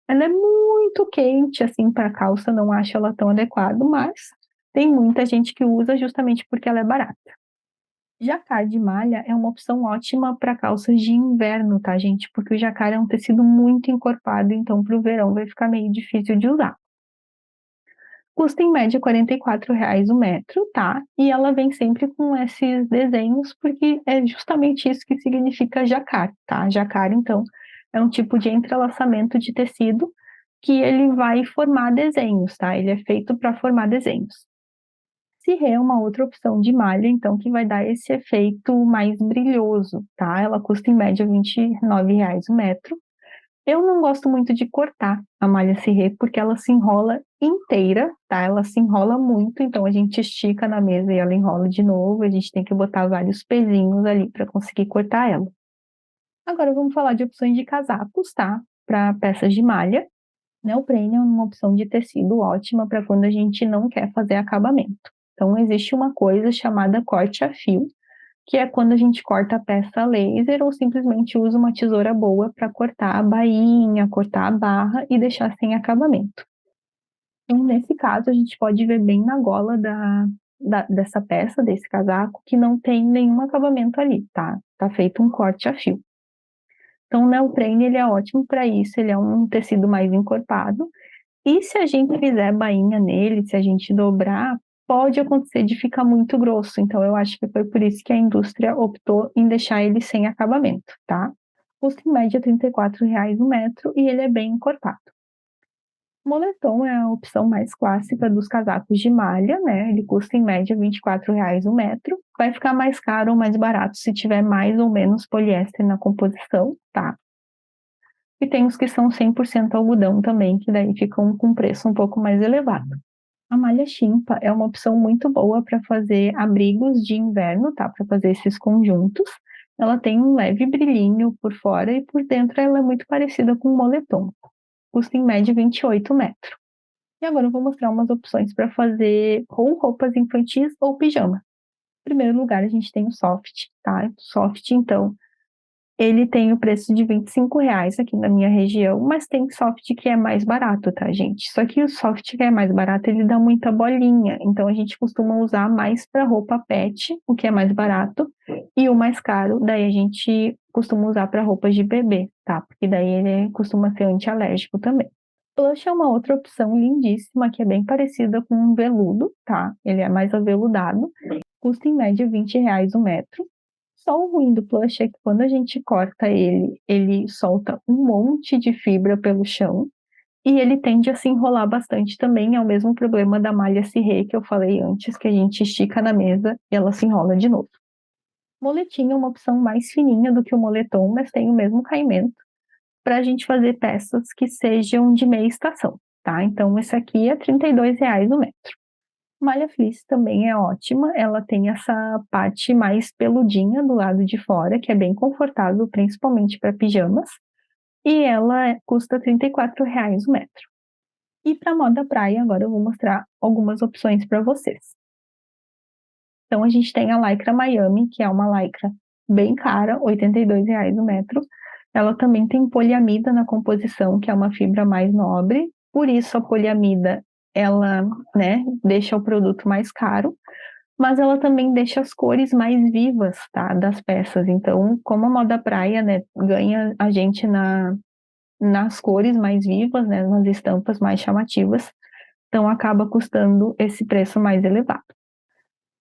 Ela é muito quente, assim, para calça, não acho ela tão adequada, mas tem muita gente que usa justamente porque ela é barata. Jacquard de malha é uma opção ótima para calças de inverno, tá, gente? Porque o jacquard é um tecido muito encorpado, então para o verão vai ficar meio difícil de usar. Custa em média R$ 44 o metro, tá? E ela vem sempre com esses desenhos, porque é justamente isso que significa jacquard, tá? Jacquard, então, é um tipo de entrelaçamento de tecido que ele vai formar desenhos, tá? Ele é feito para formar desenhos. Cirré é uma outra opção de malha, então, que vai dar esse efeito mais brilhoso, tá? Ela custa em média R$ 29 o metro. Eu não gosto muito de cortar a malha cirrê, porque ela se enrola inteira, tá? Ela se enrola muito, então a gente estica na mesa e ela enrola de novo. A gente tem que botar vários pezinhos ali para conseguir cortar ela. Agora vamos falar de opções de casacos, tá? Para peças de malha. Neoprene é uma opção de tecido ótima para quando a gente não quer fazer acabamento. Então, existe uma coisa chamada corte a fio, que é quando a gente corta a peça a laser ou simplesmente usa uma tesoura boa para cortar a bainha, cortar a barra e deixar sem acabamento. Então, nesse caso, a gente pode ver bem na gola dessa peça, desse casaco, que não tem nenhum acabamento ali, tá? Tá feito um corte a fio. Então, o neoprene, ele é ótimo para isso, ele é um tecido mais encorpado. E se a gente fizer bainha nele, se a gente dobrar, pode acontecer de ficar muito grosso. Então, eu acho que foi por isso que a indústria optou em deixar ele sem acabamento, tá? Custa em média R$ 34 o metro e ele é bem encorpado. Moletom é a opção mais clássica dos casacos de malha, né? Ele custa em média R$ 24 o metro. Vai ficar mais caro ou mais barato se tiver mais ou menos poliéster na composição, tá? E tem os que são 100% algodão também, que daí ficam com preço um pouco mais elevado. A malha chimpa é uma opção muito boa para fazer abrigos de inverno, tá? Para fazer esses conjuntos. Ela tem um leve brilhinho por fora e por dentro ela é muito parecida com o moletom. Custa em média 28 metros. E agora eu vou mostrar umas opções para fazer ou roupas infantis ou pijama. Em primeiro lugar, a gente tem o soft, tá? Soft, então, Ele tem o preço de R$ 25 aqui na minha região, mas tem soft que é mais barato, tá, gente? Só que o soft que é mais barato, ele dá muita bolinha, então a gente costuma usar mais para roupa pet, o que é mais barato, e o mais caro, daí a gente costuma usar para roupas de bebê, tá? Porque daí ele costuma ser antialérgico também. Plush é uma outra opção lindíssima, que é bem parecida com um veludo, tá? Ele é mais aveludado, custa em média R$ 20 o metro. Só o ruim do plush é que quando a gente corta ele, ele solta um monte de fibra pelo chão e ele tende a se enrolar bastante também. É o mesmo problema da malha cirrê que eu falei antes, que a gente estica na mesa e ela se enrola de novo. Moletim é uma opção mais fininha do que o moletom, mas tem o mesmo caimento para a gente fazer peças que sejam de meia estação, tá? Então, esse aqui é R$ 32 o metro. Malha fleece também é ótima, ela tem essa parte mais peludinha do lado de fora, que é bem confortável, principalmente para pijamas, e ela custa R$ 34 o metro. E para moda praia, agora eu vou mostrar algumas opções para vocês. Então a gente tem a lycra Miami, que é uma lycra bem cara, R$ 82 o metro. Ela também tem poliamida na composição, que é uma fibra mais nobre, por isso a poliamida ela, né, deixa o produto mais caro, mas ela também deixa as cores mais vivas, tá, das peças. Então, como a moda praia, né, ganha a gente nas cores mais vivas, né, nas estampas mais chamativas, então acaba custando esse preço mais elevado.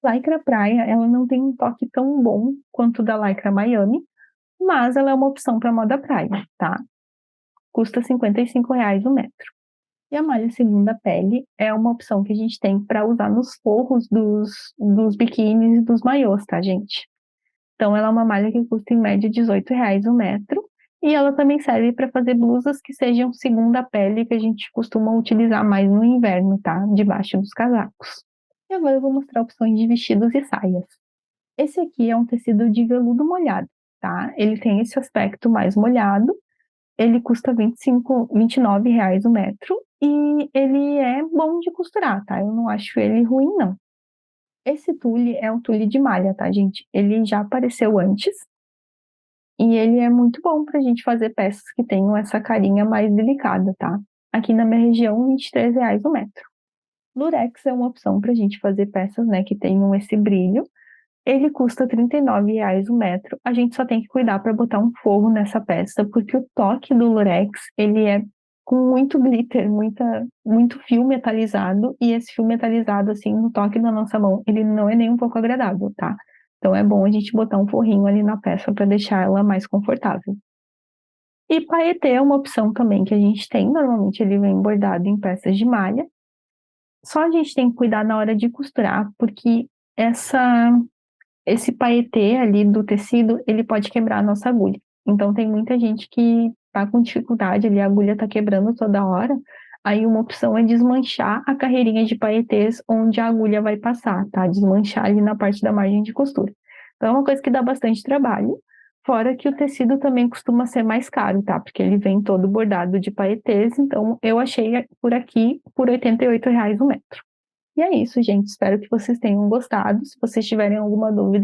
Lycra praia, ela não tem um toque tão bom quanto o da Lycra Miami, mas ela é uma opção para moda praia, tá? Custa R$ 55 o metro. E a malha segunda pele é uma opção que a gente tem para usar nos forros dos biquínis e dos maiôs, tá, gente? Então, ela é uma malha que custa em média R$ 18 o metro. E ela também serve para fazer blusas que sejam segunda pele, que a gente costuma utilizar mais no inverno, tá? Debaixo dos casacos. E agora eu vou mostrar opções de vestidos e saias. Esse aqui é um tecido de veludo molhado, tá? Ele tem esse aspecto mais molhado, ele custa R$ 29 o metro e ele é bom de costurar, tá? Eu não acho ele ruim, não. Esse tule é um tule de malha, tá, gente? Ele já apareceu antes e ele é muito bom pra gente fazer peças que tenham essa carinha mais delicada, tá? Aqui na minha região, R$ 23 o metro. Lurex é uma opção pra gente fazer peças, né, que tenham esse brilho. Ele custa R$ 39 o metro. A gente só tem que cuidar para botar um forro nessa peça, porque o toque do lurex, ele é com muito glitter, muito fio metalizado, e esse fio metalizado, assim, no toque da nossa mão, ele não é nem um pouco agradável, tá? Então é bom a gente botar um forrinho ali na peça para deixar ela mais confortável. E paetê é uma opção também que a gente tem, normalmente ele vem bordado em peças de malha. Só a gente tem que cuidar na hora de costurar, porque esse paetê ali do tecido, ele pode quebrar a nossa agulha. Então, tem muita gente que tá com dificuldade ali, a agulha tá quebrando toda hora. Aí, uma opção é desmanchar a carreirinha de paetês onde a agulha vai passar, tá? Desmanchar ali na parte da margem de costura. Então, é uma coisa que dá bastante trabalho. Fora que o tecido também costuma ser mais caro, tá? Porque ele vem todo bordado de paetês. Então, eu achei por aqui por R$ 88 o metro. E é isso, gente. Espero que vocês tenham gostado. Se vocês tiverem alguma dúvida,